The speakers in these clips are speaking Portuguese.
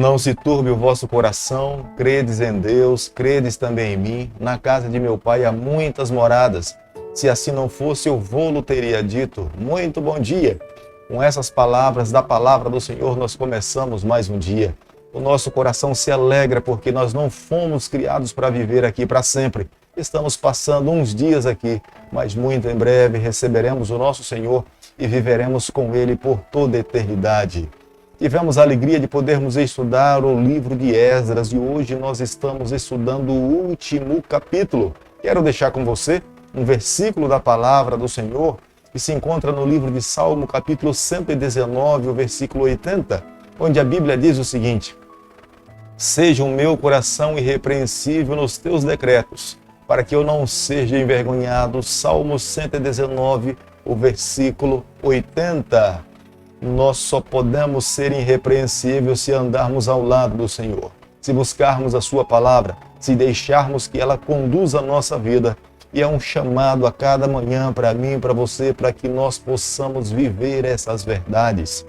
Não se turbe o vosso coração, credes em Deus, credes também em mim. Na casa de meu pai há muitas moradas. Se assim não fosse, eu vou-lo teria dito. Muito bom dia. Com essas palavras da palavra do Senhor, nós começamos mais um dia. O nosso coração se alegra porque nós não fomos criados para viver aqui para sempre. Estamos passando uns dias aqui, mas muito em breve receberemos o nosso Senhor e viveremos com Ele por toda a eternidade. Tivemos a alegria de podermos estudar o livro de Esdras e hoje nós estamos estudando o último capítulo. Quero deixar com você um versículo da palavra do Senhor que se encontra no livro de Salmo, capítulo 119, o versículo 80, onde a Bíblia diz o seguinte: seja o meu coração irrepreensível nos teus decretos, para que eu não seja envergonhado. Salmo 119, o versículo 80. Nós só podemos ser irrepreensíveis se andarmos ao lado do Senhor, se buscarmos a sua palavra, se deixarmos que ela conduza a nossa vida. E é um chamado a cada manhã para mim e para você, para que nós possamos viver essas verdades.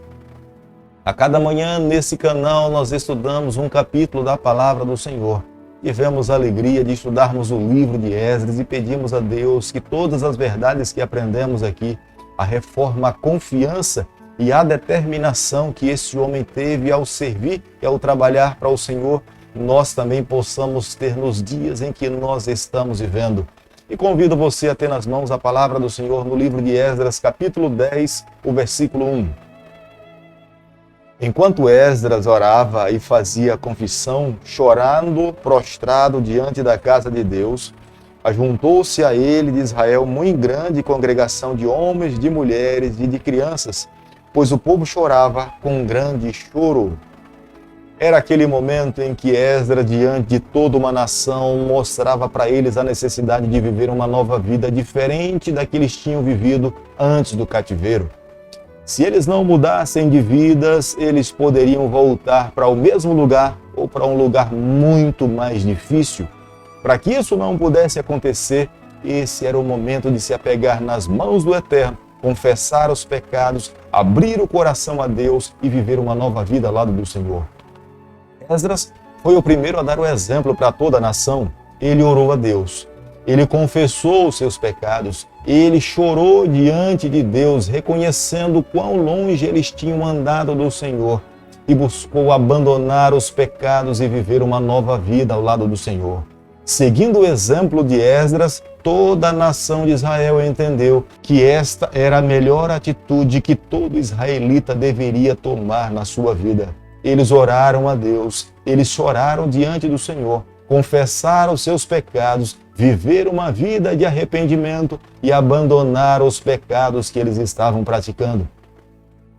A cada manhã nesse canal nós estudamos um capítulo da palavra do Senhor. Tivemos a alegria de estudarmos o livro de Esdras e pedimos a Deus que todas as verdades que aprendemos aqui, a reforma, a confiança e a determinação que esse homem teve ao servir e ao trabalhar para o Senhor, nós também possamos ter nos dias em que nós estamos vivendo. E convido você a ter nas mãos a palavra do Senhor no livro de Esdras, capítulo 10, o versículo 1. Enquanto Esdras orava e fazia confissão, chorando, prostrado diante da casa de Deus, ajuntou-se a ele de Israel muito grande congregação de homens, de mulheres e de crianças, pois o povo chorava com um grande choro. Era aquele momento em que Esdras, diante de toda uma nação, mostrava para eles a necessidade de viver uma nova vida diferente da que eles tinham vivido antes do cativeiro. Se eles não mudassem de vidas, eles poderiam voltar para o mesmo lugar ou para um lugar muito mais difícil. Para que isso não pudesse acontecer, esse era o momento de se apegar nas mãos do Eterno, confessar os pecados, abrir o coração a Deus e viver uma nova vida ao lado do Senhor. Esdras foi o primeiro a dar o exemplo para toda a nação. Ele orou a Deus, ele confessou os seus pecados, ele chorou diante de Deus, reconhecendo quão longe eles tinham andado do Senhor e buscou abandonar os pecados e viver uma nova vida ao lado do Senhor. Seguindo o exemplo de Esdras, toda a nação de Israel entendeu que esta era a melhor atitude que todo israelita deveria tomar na sua vida. Eles oraram a Deus, eles choraram diante do Senhor, confessaram os seus pecados, viveram uma vida de arrependimento e abandonaram os pecados que eles estavam praticando.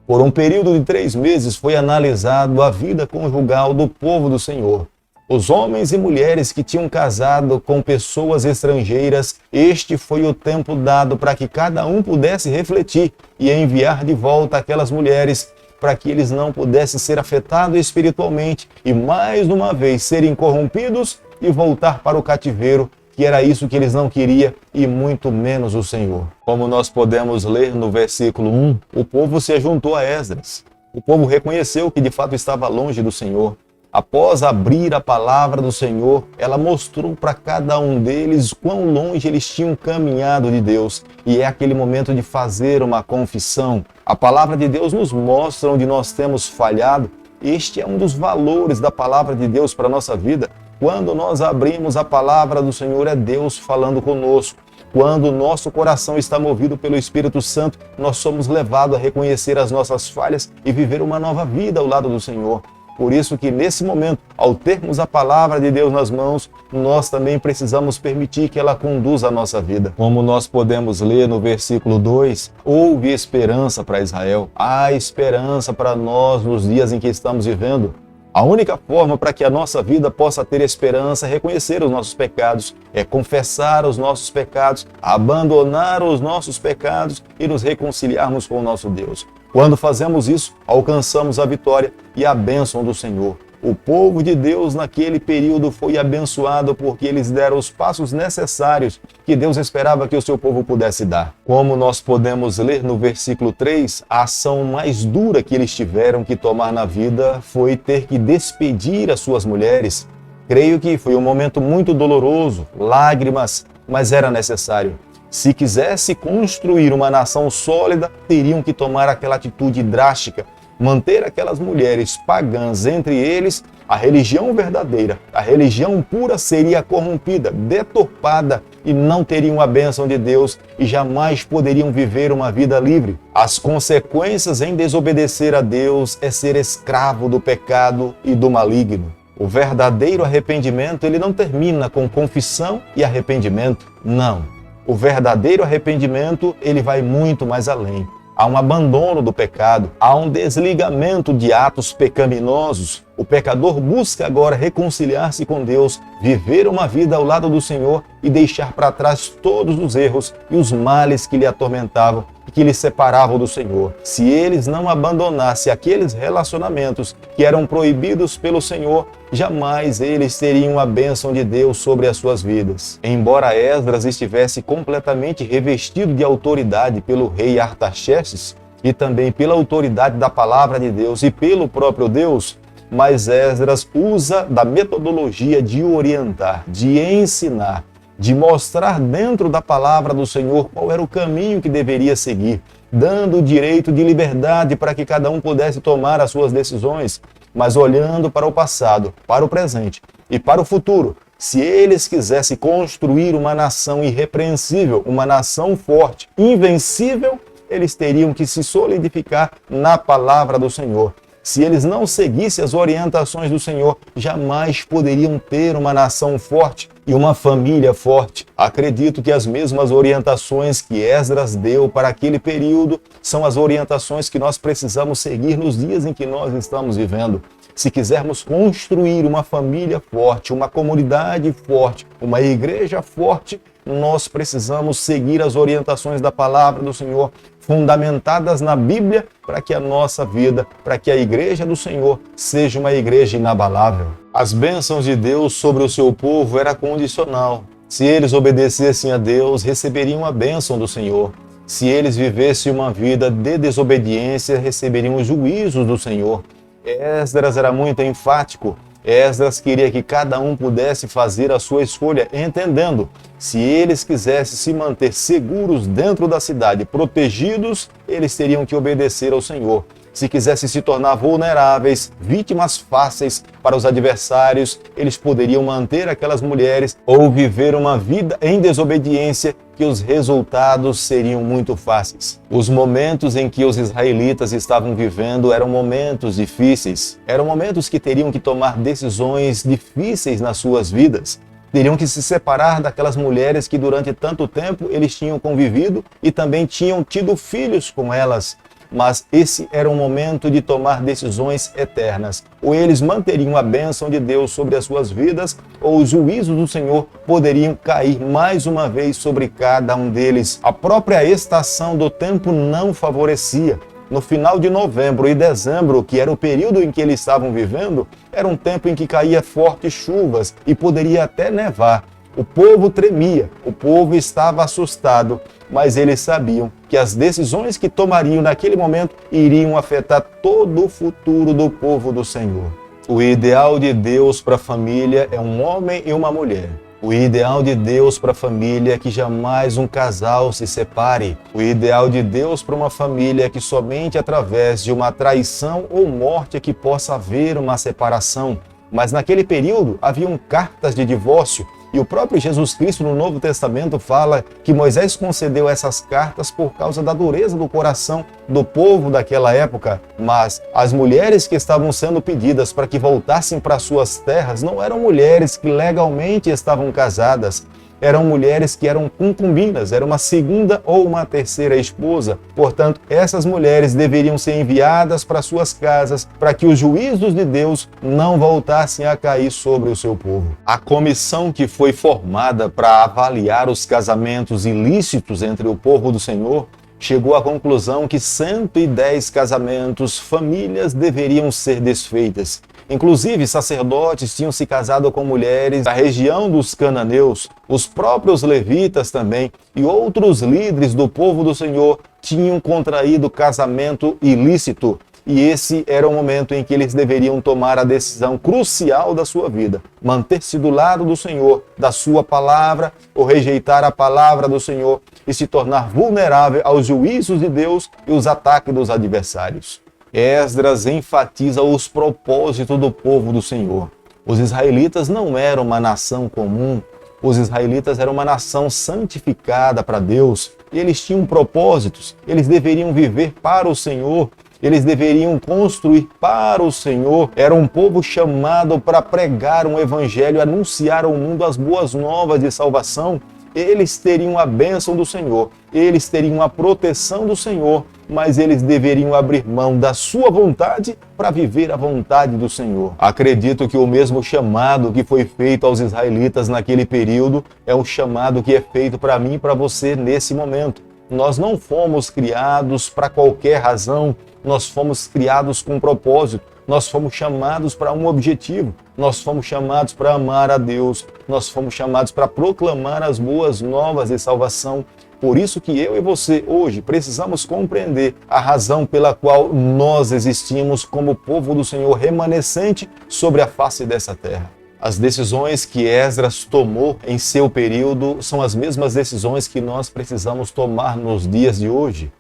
Por um período de 3 meses foi analisado a vida conjugal do povo do Senhor. Os homens e mulheres que tinham casado com pessoas estrangeiras, este foi o tempo dado para que cada um pudesse refletir e enviar de volta aquelas mulheres para que eles não pudessem ser afetados espiritualmente e mais uma vez serem corrompidos e voltar para o cativeiro, que era isso que eles não queriam e muito menos o Senhor. Como nós podemos ler no versículo 1, o povo se juntou a Esdras. O povo reconheceu que de fato estava longe do Senhor. Após abrir a palavra do Senhor, ela mostrou para cada um deles quão longe eles tinham caminhado de Deus. E é aquele momento de fazer uma confissão. A palavra de Deus nos mostra onde nós temos falhado. Este é um dos valores da palavra de Deus para a nossa vida. Quando nós abrimos a palavra do Senhor, é Deus falando conosco. Quando o nosso coração está movido pelo Espírito Santo, nós somos levados a reconhecer as nossas falhas e viver uma nova vida ao lado do Senhor. Por isso que nesse momento, ao termos a palavra de Deus nas mãos, nós também precisamos permitir que ela conduza a nossa vida. Como nós podemos ler no versículo 2, houve esperança para Israel. Há esperança para nós nos dias em que estamos vivendo. A única forma para que a nossa vida possa ter esperança é reconhecer os nossos pecados, é confessar os nossos pecados, abandonar os nossos pecados e nos reconciliarmos com o nosso Deus. Quando fazemos isso, alcançamos a vitória e a bênção do Senhor. O povo de Deus naquele período foi abençoado porque eles deram os passos necessários que Deus esperava que o seu povo pudesse dar. Como nós podemos ler no versículo 3, a ação mais dura que eles tiveram que tomar na vida foi ter que despedir as suas mulheres. Creio que foi um momento muito doloroso, lágrimas, mas era necessário. Se quisesse construir uma nação sólida, teriam que tomar aquela atitude drástica, manter aquelas mulheres pagãs entre eles. A religião verdadeira, a religião pura seria corrompida, deturpada e não teriam a bênção de Deus e jamais poderiam viver uma vida livre. As consequências em desobedecer a Deus é ser escravo do pecado e do maligno. O verdadeiro arrependimento, ele não termina com confissão e arrependimento, não. O verdadeiro arrependimento, ele vai muito mais além. Há um abandono do pecado, há um desligamento de atos pecaminosos. O pecador busca agora reconciliar-se com Deus, viver uma vida ao lado do Senhor e deixar para trás todos os erros e os males que lhe atormentavam e que lhe separavam do Senhor. Se eles não abandonassem aqueles relacionamentos que eram proibidos pelo Senhor, jamais eles teriam a bênção de Deus sobre as suas vidas. Embora Esdras estivesse completamente revestido de autoridade pelo rei Artaxerxes e também pela autoridade da palavra de Deus e pelo próprio Deus, mas Esdras usa da metodologia de orientar, de ensinar, de mostrar dentro da palavra do Senhor qual era o caminho que deveria seguir, dando o direito de liberdade para que cada um pudesse tomar as suas decisões, mas olhando para o passado, para o presente e para o futuro. Se eles quisessem construir uma nação irrepreensível, uma nação forte, invencível, eles teriam que se solidificar na palavra do Senhor. Se eles não seguissem as orientações do Senhor, jamais poderiam ter uma nação forte e uma família forte. Acredito que as mesmas orientações que Esdras deu para aquele período são as orientações que nós precisamos seguir nos dias em que nós estamos vivendo. Se quisermos construir uma família forte, uma comunidade forte, uma igreja forte, nós precisamos seguir as orientações da palavra do Senhor, fundamentadas na Bíblia, para que a nossa vida, para que a igreja do Senhor seja uma igreja inabalável. As bênçãos de Deus sobre o seu povo era condicional. Se eles obedecessem a Deus, receberiam a bênção do Senhor. Se eles vivessem uma vida de desobediência, receberiam os juízos do Senhor. Esdras era muito enfático. Esdras queria que cada um pudesse fazer a sua escolha, entendendo, se eles quisessem se manter seguros dentro da cidade, protegidos, eles teriam que obedecer ao Senhor. Se quisessem se tornar vulneráveis, vítimas fáceis para os adversários, eles poderiam manter aquelas mulheres ou viver uma vida em desobediência, que os resultados seriam muito fáceis. Os momentos em que os israelitas estavam vivendo eram momentos difíceis, eram momentos que teriam que tomar decisões difíceis nas suas vidas. Teriam que se separar daquelas mulheres que durante tanto tempo eles tinham convivido e também tinham tido filhos com elas. Mas esse era um momento de tomar decisões eternas. Ou eles manteriam a bênção de Deus sobre as suas vidas, ou os juízos do Senhor poderiam cair mais uma vez sobre cada um deles. A própria estação do tempo não favorecia. No final de novembro e dezembro, que era o período em que eles estavam vivendo, era um tempo em que caía fortes chuvas e poderia até nevar. O povo tremia, o povo estava assustado, mas eles sabiam que as decisões que tomariam naquele momento iriam afetar todo o futuro do povo do Senhor. O ideal de Deus para a família é um homem e uma mulher. O ideal de Deus para a família é que jamais um casal se separe. O ideal de Deus para uma família é que somente através de uma traição ou morte é que possa haver uma separação. Mas naquele período haviam cartas de divórcio. E o próprio Jesus Cristo no Novo Testamento fala que Moisés concedeu essas cartas por causa da dureza do coração do povo daquela época. Mas as mulheres que estavam sendo pedidas para que voltassem para suas terras não eram mulheres que legalmente estavam casadas. Eram mulheres que eram concubinas, era uma segunda ou uma terceira esposa. Portanto, essas mulheres deveriam ser enviadas para suas casas para que os juízos de Deus não voltassem a cair sobre o seu povo. A comissão que foi formada para avaliar os casamentos ilícitos entre o povo do Senhor chegou à conclusão que 110 casamentos, famílias deveriam ser desfeitas. Inclusive, sacerdotes tinham se casado com mulheres da região dos cananeus, os próprios levitas também e outros líderes do povo do Senhor tinham contraído casamento ilícito. E esse era o momento em que eles deveriam tomar a decisão crucial da sua vida: manter-se do lado do Senhor, da sua palavra, ou rejeitar a palavra do Senhor e se tornar vulnerável aos juízos de Deus e os ataques dos adversários. Esdras enfatiza os propósitos do povo do Senhor. Os israelitas não eram uma nação comum. Os israelitas eram uma nação santificada para Deus. Eles tinham propósitos. Eles deveriam viver para o Senhor. Eles deveriam construir para o Senhor. Era um povo chamado para pregar um evangelho, anunciar ao mundo as boas novas de salvação. Eles teriam a bênção do Senhor, eles teriam a proteção do Senhor, mas eles deveriam abrir mão da sua vontade para viver a vontade do Senhor. Acredito que o mesmo chamado que foi feito aos israelitas naquele período é o chamado que é feito para mim e para você nesse momento. Nós não fomos criados para qualquer razão, nós fomos criados com propósito, nós fomos chamados para um objetivo, nós fomos chamados para amar a Deus, nós fomos chamados para proclamar as boas novas de salvação. Por isso que eu e você hoje precisamos compreender a razão pela qual nós existimos como povo do Senhor remanescente sobre a face dessa terra. As decisões que Esdras tomou em seu período são as mesmas decisões que nós precisamos tomar nos dias de hoje.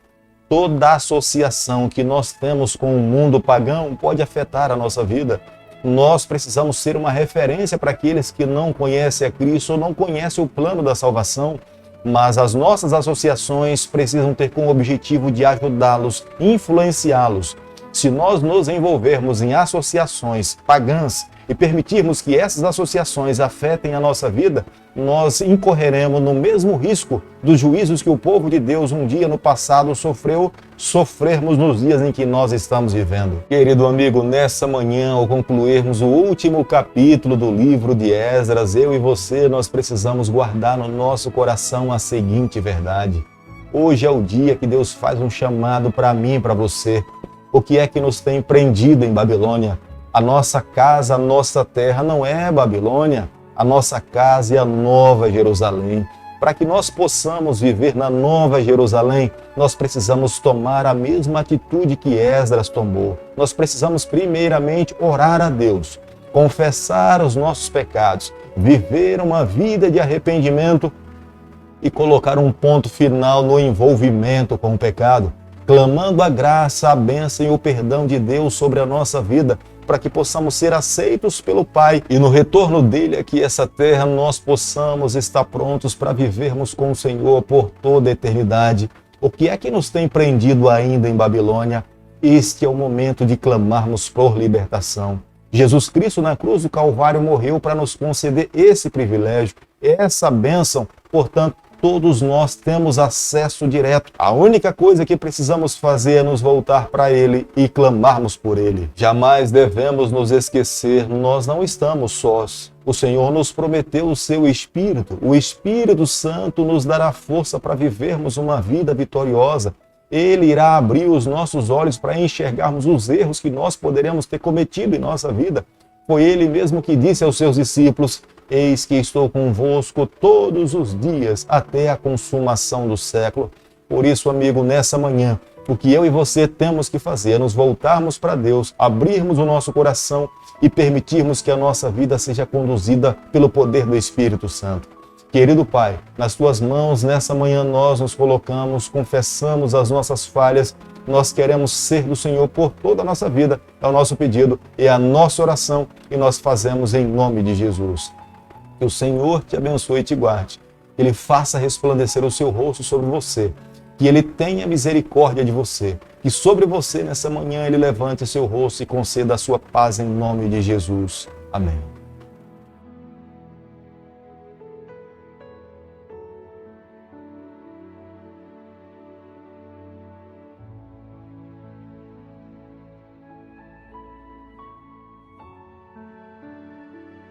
Toda associação que nós temos com o mundo pagão pode afetar a nossa vida. Nós precisamos ser uma referência para aqueles que não conhecem a Cristo ou não conhecem o plano da salvação, mas as nossas associações precisam ter como objetivo de ajudá-los, influenciá-los. Se nós nos envolvermos em associações pagãs e permitirmos que essas associações afetem a nossa vida, nós incorreremos no mesmo risco dos juízos que o povo de Deus um dia no passado sofrermos nos dias em que nós estamos vivendo. Querido amigo, nessa manhã, ao concluirmos o último capítulo do livro de Esdras, eu e você, nós precisamos guardar no nosso coração a seguinte verdade. Hoje é o dia que Deus faz um chamado para mim e para você. O que é que nos tem prendido em Babilônia? A nossa casa, a nossa terra não é Babilônia. A nossa casa é a Nova Jerusalém. Para que nós possamos viver na Nova Jerusalém, nós precisamos tomar a mesma atitude que Esdras tomou. Nós precisamos primeiramente orar a Deus, confessar os nossos pecados, viver uma vida de arrependimento e colocar um ponto final no envolvimento com o pecado, clamando a graça, a bênção e o perdão de Deus sobre a nossa vida, para que possamos ser aceitos pelo Pai e no retorno dele aqui essa terra nós possamos estar prontos para vivermos com o Senhor por toda a eternidade. O que é que nos tem prendido ainda em Babilônia? Este é o momento de clamarmos por libertação. Jesus Cristo na cruz do Calvário morreu para nos conceder esse privilégio, essa bênção. Portanto, todos nós temos acesso direto. A única coisa que precisamos fazer é nos voltar para Ele e clamarmos por Ele. Jamais devemos nos esquecer, nós não estamos sós. O Senhor nos prometeu o seu Espírito. O Espírito Santo nos dará força para vivermos uma vida vitoriosa. Ele irá abrir os nossos olhos para enxergarmos os erros que nós poderemos ter cometido em nossa vida. Foi Ele mesmo que disse aos seus discípulos: eis que estou convosco todos os dias até a consumação do século. Por isso, amigo, nessa manhã, o que eu e você temos que fazer é nos voltarmos para Deus, abrirmos o nosso coração e permitirmos que a nossa vida seja conduzida pelo poder do Espírito Santo. Querido Pai, nas Tuas mãos, nessa manhã nós nos colocamos, confessamos as nossas falhas. Nós queremos ser do Senhor por toda a nossa vida. É o nosso pedido, é a nossa oração e nós fazemos em nome de Jesus. Que o Senhor te abençoe e te guarde. Que Ele faça resplandecer o seu rosto sobre você. Que Ele tenha misericórdia de você. Que sobre você nessa manhã Ele levante o seu rosto e conceda a sua paz em nome de Jesus. Amém.